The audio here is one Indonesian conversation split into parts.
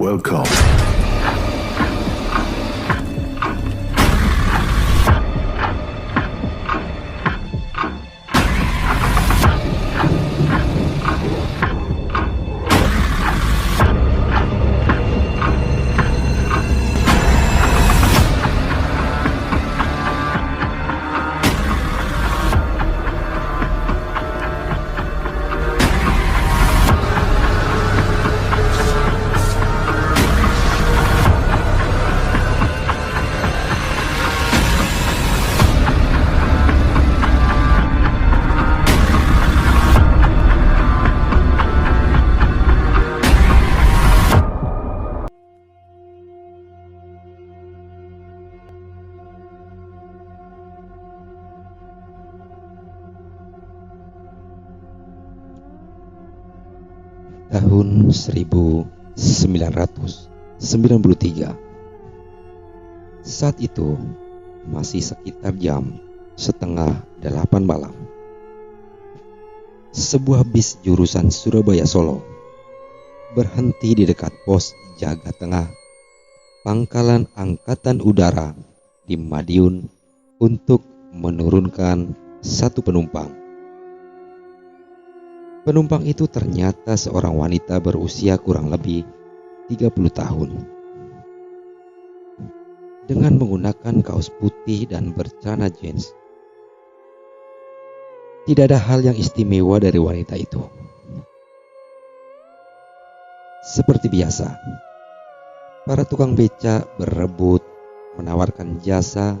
Welcome. Tahun 1993. Saat itu masih sekitar jam 7:30 malam. Sebuah bis jurusan Surabaya Solo berhenti di dekat pos jaga tengah Pangkalan Angkatan Udara di Madiun untuk menurunkan satu penumpang. Penumpang itu ternyata seorang wanita berusia kurang lebih 30 tahun. Dengan menggunakan kaos putih dan bercelana jeans. Tidak ada hal yang istimewa dari wanita itu. Seperti biasa, para tukang beca berebut menawarkan jasa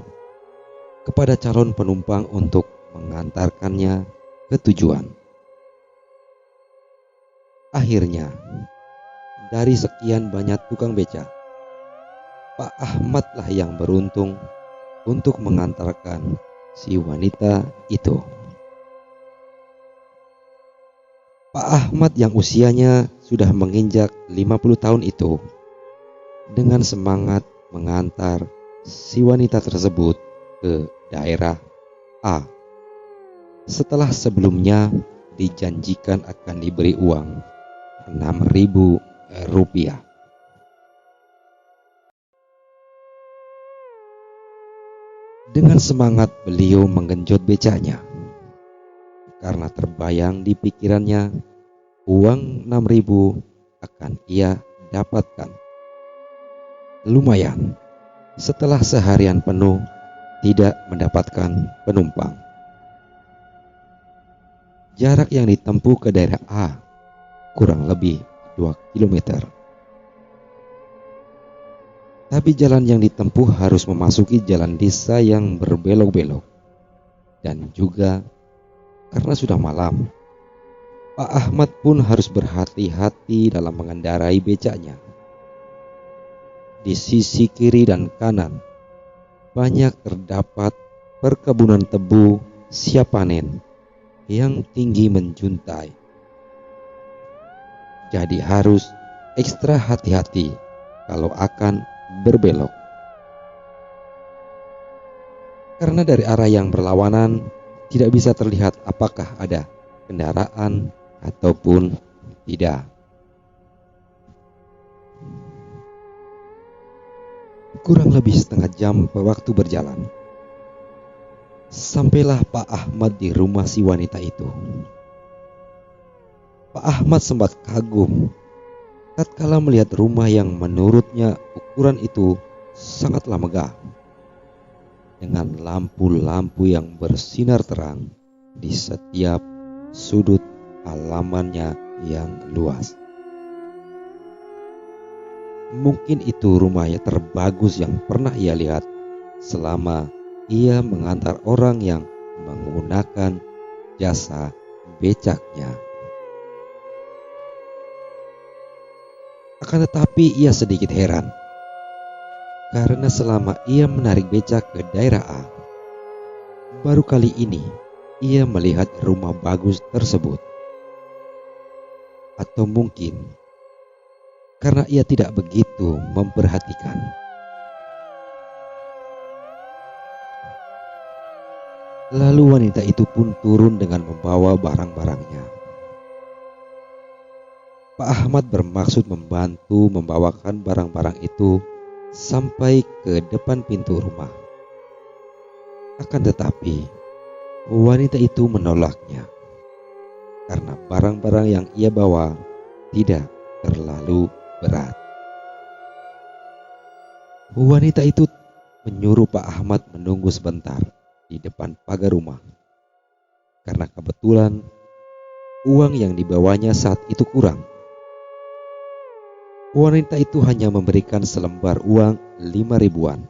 kepada calon penumpang untuk mengantarkannya ke tujuan. Akhirnya, dari sekian banyak tukang beca, Pak Ahmad lah yang beruntung untuk mengantarkan si wanita itu. Pak Ahmad yang usianya sudah menginjak 50 tahun itu dengan semangat mengantar si wanita tersebut ke daerah A. Setelah sebelumnya dijanjikan akan diberi uang Rp6.000. Dengan semangat beliau menggenjot becanya karena terbayang di pikirannya uang 6.000 akan ia dapatkan. Lumayan setelah seharian penuh tidak mendapatkan penumpang. Jarak yang ditempuh ke daerah A kurang lebih 2 km. Tapi jalan yang ditempuh harus memasuki jalan desa yang berbelok-belok. Dan juga karena sudah malam, Pak Ahmad pun harus berhati-hati dalam mengendarai becaknya. Di sisi kiri dan kanan banyak terdapat perkebunan tebu siap panen yang tinggi menjuntai. Jadi harus ekstra hati-hati kalau akan berbelok. Karena dari arah yang berlawanan tidak bisa terlihat apakah ada kendaraan ataupun tidak. Kurang lebih setengah jam waktu berjalan, sampailah Pak Ahmad di rumah si wanita itu. Pak Ahmad sempat kagum tatkala melihat rumah yang menurutnya ukuran itu sangatlah megah, dengan lampu-lampu yang bersinar terang di setiap sudut halamannya yang luas. Mungkin itu rumahnya terbagus yang pernah ia lihat selama ia mengantar orang yang menggunakan jasa becaknya. Akan tetapi ia sedikit heran karena selama ia menarik becak ke daerah A, baru kali ini ia melihat rumah bagus tersebut. Atau mungkin karena ia tidak begitu memperhatikan. Lalu wanita itu pun turun dengan membawa barang-barangnya. Pak Ahmad bermaksud membantu membawakan barang-barang itu sampai ke depan pintu rumah. Akan tetapi, wanita itu menolaknya karena barang-barang yang ia bawa tidak terlalu berat. Wanita itu menyuruh Pak Ahmad menunggu sebentar di depan pagar rumah karena kebetulan uang yang dibawanya saat itu kurang. Wanita itu hanya memberikan selembar uang 5 ribuan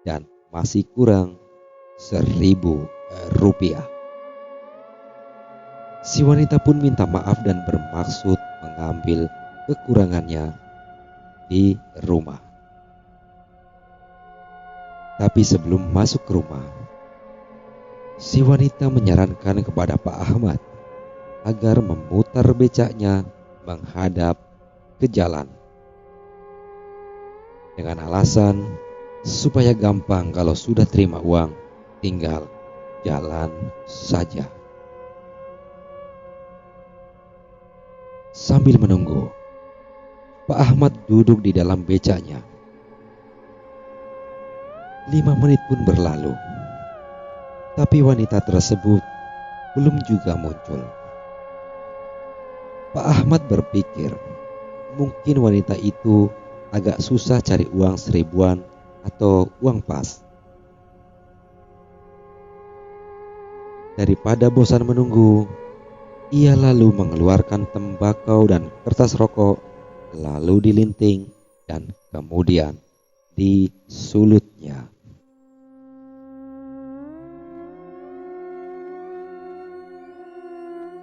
dan masih kurang 1.000 rupiah. Si wanita pun minta maaf dan bermaksud mengambil kekurangannya di rumah. Tapi sebelum masuk ke rumah, si wanita menyarankan kepada Pak Ahmad agar memutar becaknya menghadap ke jalan dengan alasan supaya gampang kalau sudah terima uang tinggal jalan saja. Sambil menunggu, Pak Ahmad duduk di dalam becaknya. 5 menit pun berlalu, tapi wanita tersebut belum juga muncul. Pak Ahmad berpikir mungkin wanita itu agak susah cari uang 1.000-an atau uang pas. Daripada bosan menunggu, ia lalu mengeluarkan tembakau dan kertas rokok, lalu dilinting dan kemudian disulutnya.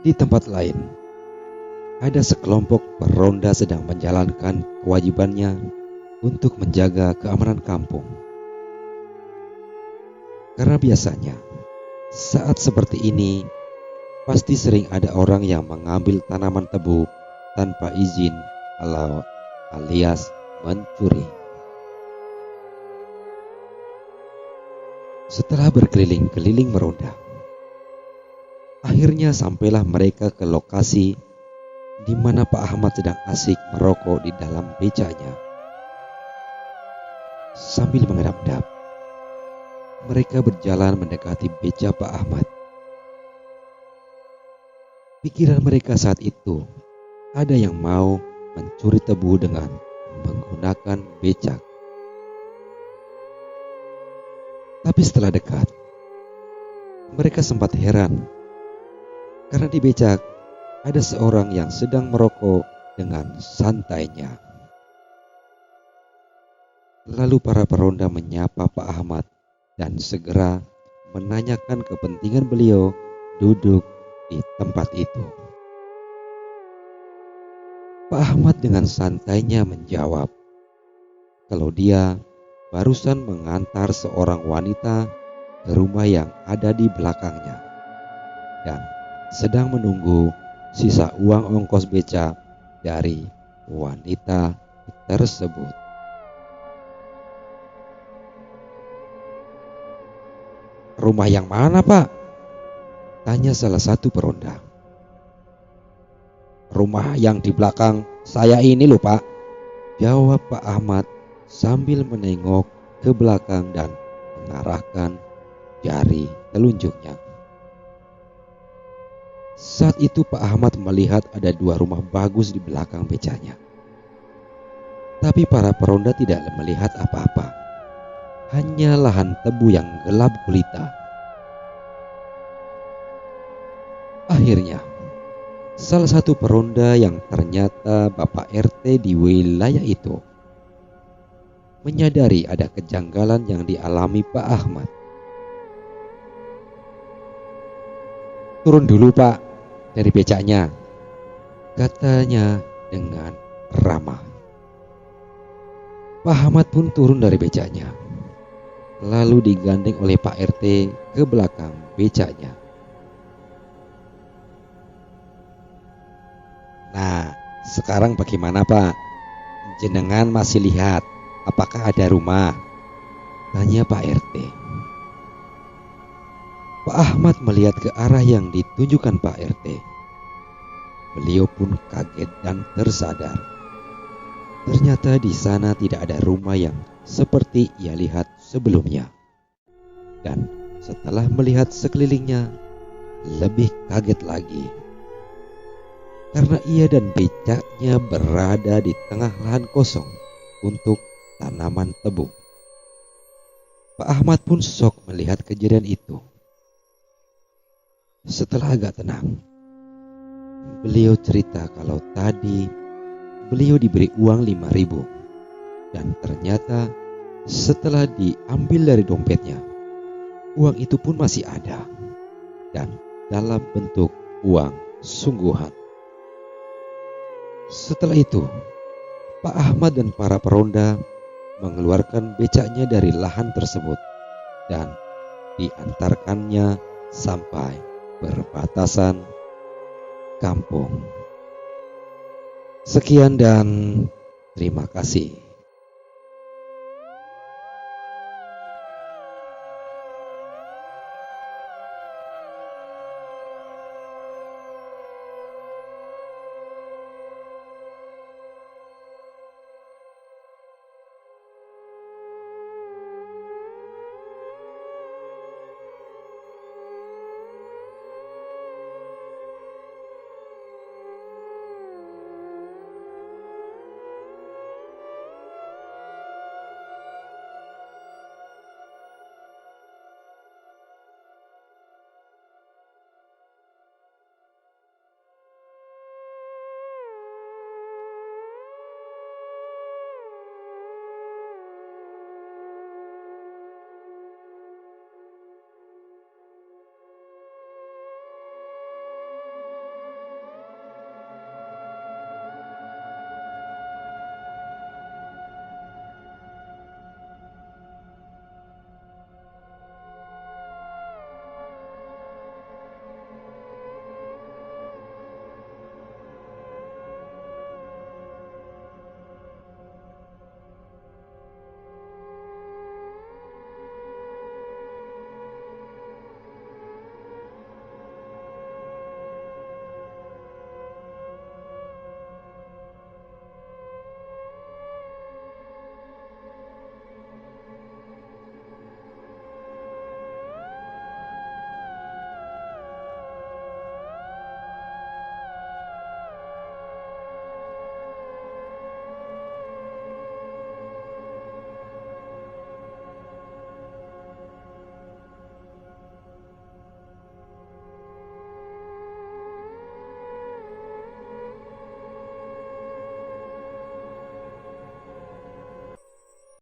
Di tempat lain, ada sekelompok peronda sedang menjalankan kewajibannya untuk menjaga keamanan kampung. Karena biasanya saat seperti ini pasti sering ada orang yang mengambil tanaman tebu tanpa izin alias mencuri. Setelah berkeliling-keliling meronda, akhirnya sampailah mereka ke lokasi di mana Pak Ahmad sedang asik merokok di dalam becaknya. Sambil mengendap-endap, mereka berjalan mendekati becak Pak Ahmad. Pikiran mereka saat itu, ada yang mau mencuri tebu dengan menggunakan becak. Tapi setelah dekat, mereka sempat heran karena di becak ada seorang yang sedang merokok dengan santainya. Lalu para peronda menyapa Pak Ahmad dan segera menanyakan kepentingan beliau duduk di tempat itu. Pak Ahmad dengan santainya menjawab kalau dia barusan mengantar seorang wanita ke rumah yang ada di belakangnya dan sedang menunggu sisa uang ongkos beca dari wanita tersebut. "Rumah yang mana, Pak?" tanya salah satu peronda. "Rumah yang di belakang saya ini loh, Pak," jawab Pak Ahmad sambil menengok ke belakang dan mengarahkan jari telunjuknya. Saat itu Pak Ahmad melihat ada 2 rumah bagus di belakang becanya. Tapi para peronda tidak melihat apa-apa, hanya lahan tebu yang gelap gulita. Akhirnya, salah satu peronda yang ternyata Bapak RT di wilayah itu menyadari ada kejanggalan yang dialami Pak Ahmad. "Turun dulu, Pak, dari becaknya," katanya dengan ramah. Pak Ahmad pun turun dari becaknya, lalu digandeng oleh Pak RT ke belakang becaknya. "Nah, sekarang bagaimana, Pak? Jenengan masih lihat apakah ada rumah?" tanya Pak RT. Pak Ahmad melihat ke arah yang ditunjukkan Pak RT. beliau pun kaget dan tersadar. Ternyata di sana tidak ada rumah yang seperti ia lihat sebelumnya. Dan setelah melihat sekelilingnya, lebih kaget lagi. Karena ia dan becaknya berada di tengah lahan kosong untuk tanaman tebu. Pak Ahmad pun syok melihat kejadian itu. Setelah agak tenang, beliau cerita kalau tadi beliau diberi uang 5.000 dan ternyata setelah diambil dari dompetnya, uang itu pun masih ada dan dalam bentuk uang sungguhan. Setelah itu, Pak Ahmad dan para peronda mengeluarkan becaknya dari lahan tersebut dan diantarkannya sampai perbatasan kampung. Sekian dan terima kasih.